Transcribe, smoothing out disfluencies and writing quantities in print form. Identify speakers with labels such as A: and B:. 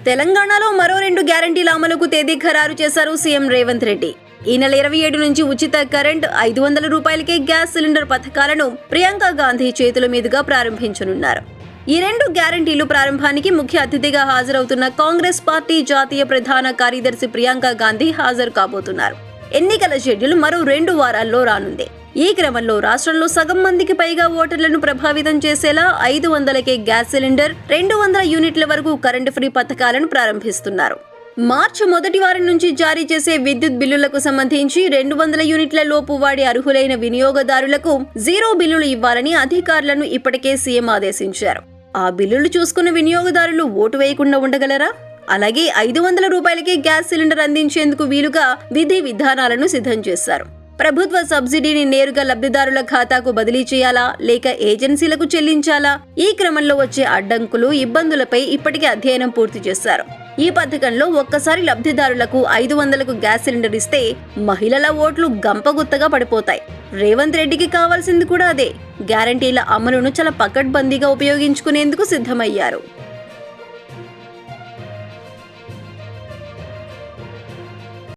A: తెలంగాణలో మరో 2 గ్యారంటీల అమలుకు తేదీ ఖరారు చేశారు సీఎం రేవంత్ రెడ్డి. ఈ నెల 27 నుంచి ఉచిత కరెంట్, 500 రూపాయలకే గ్యాస్ సిలిండర్ పథకాలను ప్రియాంక గాంధీ చేతుల మీదుగా ప్రారంభించనున్నారు. ఈ 2 గ్యారంటీలు ప్రారంభానికి ముఖ్య అతిథిగా హాజరవుతున్న కాంగ్రెస్ పార్టీ జాతీయ ప్రధాన కార్యదర్శి ప్రియాంక గాంధీ హాజరు కాబోతున్నారు. ఎన్నికల షెడ్యూల్ మరో 2 వారాల్లో రానుంది. ఈ క్రమంలో రాష్ట్రంలో సగం మందికి పైగా ఓటర్లను ప్రభావితం చేసేలా 500కే గ్యాస్ సిలిండర్, 200 యూనిట్ల వరకు కరెంటు ఫ్రీ పథకాలను ప్రారంభిస్తున్నారు. మార్చి మొదటి వారం నుంచి జారీ చేసే విద్యుత్ బిల్లులకు సంబంధించి 200 యూనిట్ల లోపు వాడి అర్హులైన వినియోగదారులకు జీరో బిల్లులు ఇవ్వాలని అధికారులను ఇప్పటికే సీఎం ఆదేశించారు. ఆ బిల్లులు చూసుకున్న వినియోగదారులు ఓటు వేయకుండా ఉండగలరా? అలాగే 500 రూపాయలకే గ్యాస్ సిలిండర్ అందించేందుకు వీలుగా విధి విధానాలను సిద్ధం చేశారు. ప్రభుత్వ సబ్సిడీని నేరుగా లబ్ధిదారుల ఖాతాకు బదిలీ చేయాలా, లేక ఏజెన్సీలకు చెల్లించాలా? ఈ క్రమంలో వచ్చే అడ్డంకులు, ఇబ్బందులపై ఇప్పటికే అధ్యయనం పూర్తి చేశారు. ఈ పథకంలో ఒక్కసారి లబ్ధిదారులకు 500కు గ్యాస్ సిలిండర్ ఇస్తే మహిళల ఓట్లు గంపగుత్తగా పడిపోతాయి. రేవంత్ రెడ్డికి కావాల్సింది కూడా అదే. గ్యారంటీల అమలును చాలా పకడ్బందీగా ఉపయోగించుకునేందుకు సిద్ధమయ్యారు.